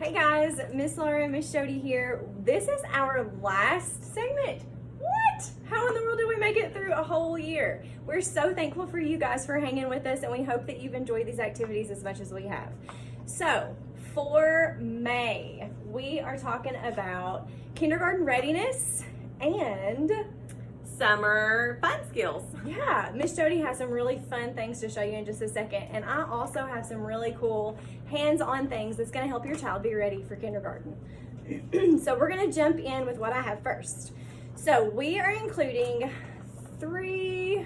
Hey guys, Miss Laura and Miss Jody here. This is our last segment. What? How in the world did we make it through a whole year? We're so thankful for you guys for hanging with us, and we hope that you've enjoyed these activities as much as we have. So, for May, we are talking about kindergarten readiness and summer fun skills. Yeah, Miss Jody has some really fun things to show you in just a second, and I also have some really cool hands-on things that's going to help your child be ready for kindergarten. So we're going to jump in with what I have first. So we are including 3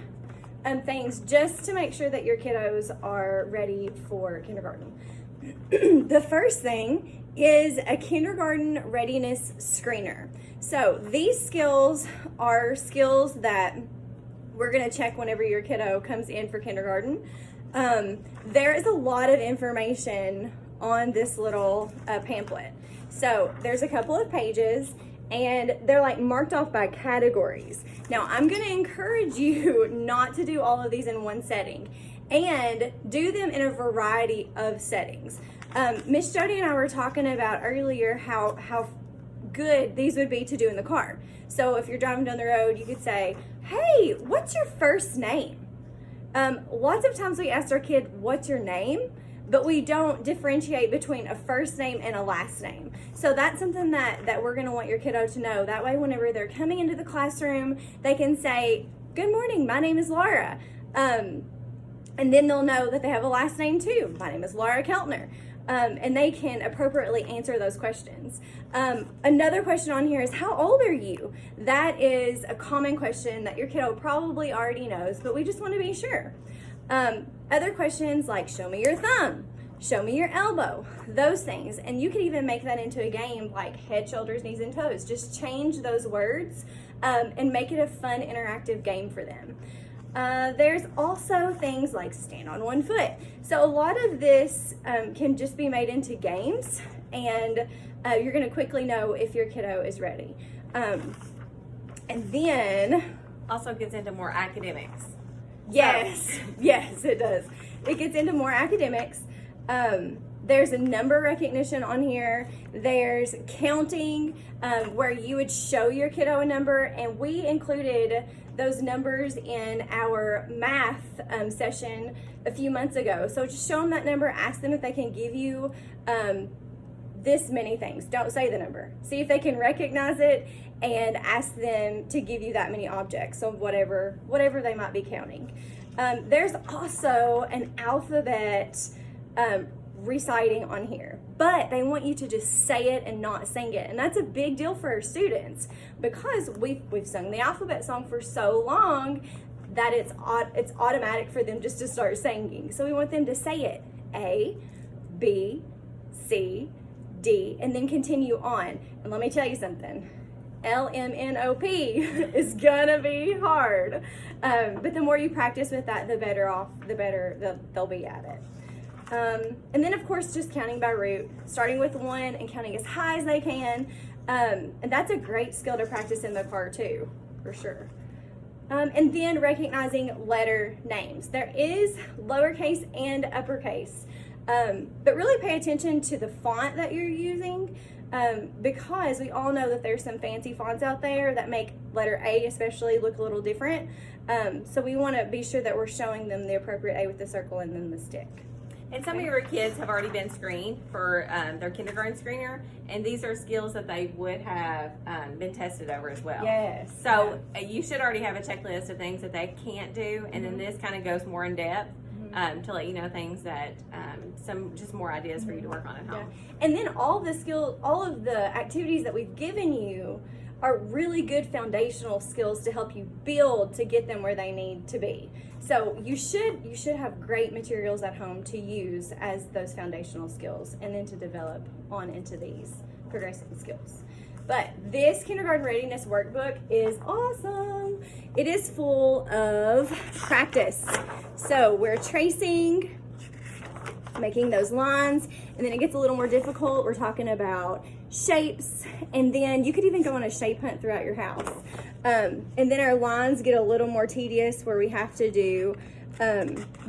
things just to make sure that your kiddos are ready for kindergarten. The first thing is a kindergarten readiness screener. So these skills are skills that we're going to check whenever your kiddo comes in for kindergarten. There is a lot of information on this little pamphlet. So there's a couple of pages, and they're like marked off by categories. Now I'm going to encourage you not to do all of these in one setting, and do them in a variety of settings. Miss Jody and I were talking about earlier how good these would be to do in the car. So if you're driving down the road, you could say, hey, what's your first name? Lots of times we ask our kid, what's your name? But we don't differentiate between a first name and a last name. So that's something that we're going to want your kiddo to know. That way, whenever they're coming into the classroom, they can say, good morning, my name is Laura. And then they'll know that they have a last name too. My name is Laura Keltner. And they can appropriately answer those questions. Another question on here is, how old are you? That is a common question that your kiddo probably already knows, but we just want to be sure. Other questions like, show me your thumb, show me your elbow, those things. And you can even make that into a game like head, shoulders, knees, and toes. Just change those words and make it a fun, interactive game for them. There's also things like stand on one foot. So a lot of this can just be made into games, and you're going to quickly know if your kiddo is ready. And then Also gets into more academics. yes, yes, it does. It gets into more academics. There's a number recognition on here. There's counting, where you would show your kiddo a number, and we included those numbers in our math session a few months ago. So just show them that number, ask them if they can give you this many things. Don't say the number. See if they can recognize it, and ask them to give you that many objects. So whatever they might be counting. There's also an alphabet reciting on here, but they want you to just say it and not sing it, and that's a big deal for our students because we've sung the alphabet song for so long that it's automatic for them just to start singing. So we want them to say it: A, B, C, D, and then continue on. And let me tell you something, LMNOP is gonna be hard, but the more you practice with that, the better they'll be at it. And then of course just counting by root, starting with 1 and counting as high as they can, and that's a great skill to practice in the car too, for sure. And then recognizing letter names. There is lowercase and uppercase, but really pay attention to the font that you're using, because we all know that there's some fancy fonts out there that make letter A especially look a little different. So we want to be sure that we're showing them the appropriate A with the circle and then the stick. And some of your kids have already been screened for their kindergarten screener, and these are skills that they would have been tested over as well. Yes. So you should already have a checklist of things that they can't do, and then this kind of goes more in depth to let you know things that some just more ideas for you to work on at home. Yeah. And then all of the activities that we've given you are really good foundational skills to help you build to get them where they need to be. So you should have great materials at home to use as those foundational skills, and then to develop on into these progressive skills. But this kindergarten readiness workbook is awesome. It is full of practice. So we're tracing, making those lines, and then it gets a little more difficult. We're talking about shapes, and then you could even go on a shape hunt throughout your house. And then our lines get a little more tedious, where we have to do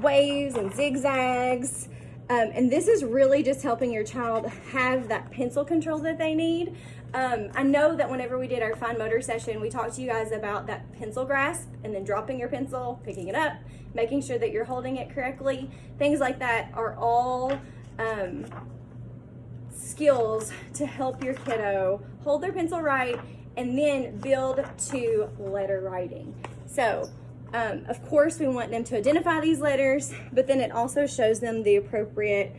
waves and zigzags. And this is really just helping your child have that pencil control that they need. I know that whenever we did our fine motor session, we talked to you guys about that pencil grasp and then dropping your pencil, picking it up, making sure that you're holding it correctly. Things like that are all skills to help your kiddo hold their pencil right and then build to letter writing. So, of course, we want them to identify these letters, but then it also shows them the appropriate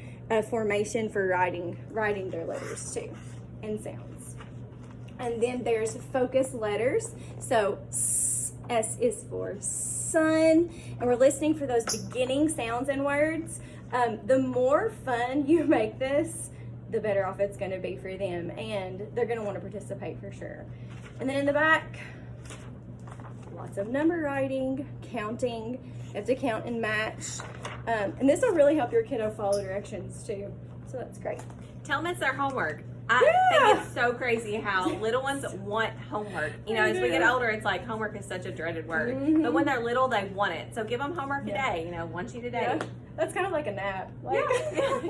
formation for writing their letters too, and sounds. And then there's focus letters. So S is for sun, and we're listening for those beginning sounds and words. The more fun you make this, the better off it's going to be for them, and they're going to want to participate for sure. And then in the back, lots of number writing, counting. You have to count and match. And this will really help your kiddo follow directions too. So that's great. Tell them it's their homework. I think it's so crazy how little ones want homework. You know, as we get older, it's like homework is such a dreaded word. Mm-hmm. But when they're little, they want it. So give them homework today. You know, one sheet a day. Yeah. That's kind of like a nap. Like,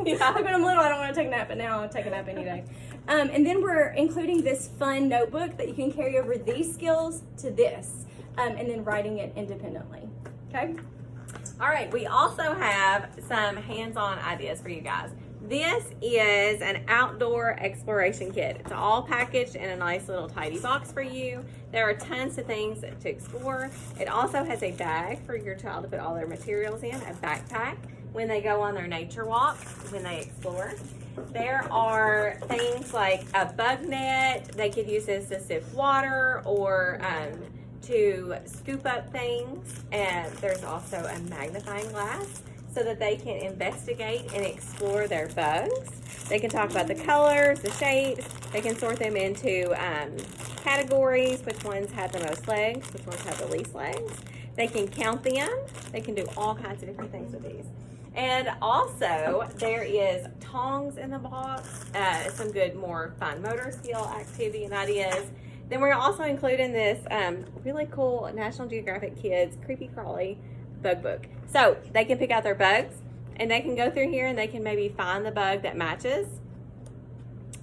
Yeah. When I'm little, I don't want to take a nap, but now I'll take a nap any day. And then we're including this fun notebook that you can carry over these skills to this, and then writing it independently. Okay? All right, we also have some hands-on ideas for you guys. This is an outdoor exploration kit. It's all packaged in a nice little tidy box for you. There are tons of things to explore. It also has a bag for your child to put all their materials in, a backpack when they go on their nature walk, when they explore. There are things like a bug net. They could use this to sift water or to scoop up things. And there's also a magnifying glass so that they can investigate and explore their bugs. They can talk about the colors, the shapes. They can sort them into categories, which ones have the most legs, which ones have the least legs. They can count them. They can do all kinds of different things with these. And also, there is tongs in the box, some good more fine motor skill activity and ideas. Then we're also including this really cool National Geographic Kids Creepy Crawly bug book. So they can pick out their bugs, and they can go through here and they can maybe find the bug that matches.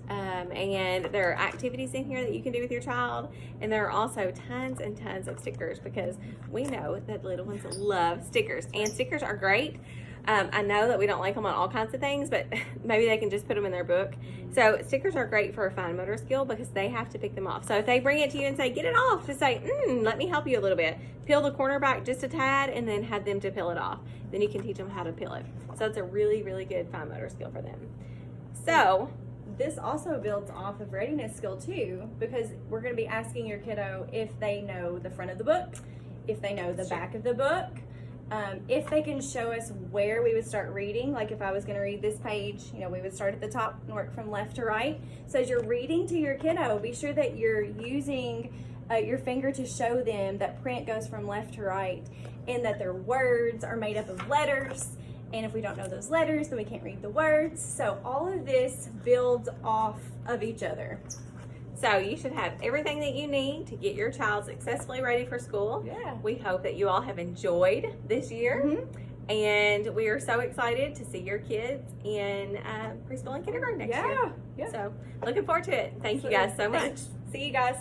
And there are activities in here that you can do with your child. And there are also tons and tons of stickers because we know that little ones love stickers. And stickers are great. I know that we don't like them on all kinds of things, but maybe they can just put them in their book. So stickers are great for a fine motor skill because they have to pick them off. So if they bring it to you and say, get it off, just say, let me help you a little bit. Peel the corner back just a tad and then have them to peel it off. Then you can teach them how to peel it. So it's a really, really good fine motor skill for them. So this also builds off of readiness skill too, because we're going to be asking your kiddo if they know the front of the book, if they know the back of the book, if they can show us where we would start reading. Like if I was going to read this page, we would start at the top and work from left to right. So as you're reading to your kiddo, be sure that you're using your finger to show them that print goes from left to right and that their words are made up of letters. And if we don't know those letters, then we can't read the words. So all of this builds off of each other. So you should have everything that you need to get your child successfully ready for school. Yeah. We hope that you all have enjoyed this year. Mm-hmm. And we are so excited to see your kids in preschool and kindergarten next year. Yeah. So looking forward to it. Thank you guys so much. Thanks. See you guys.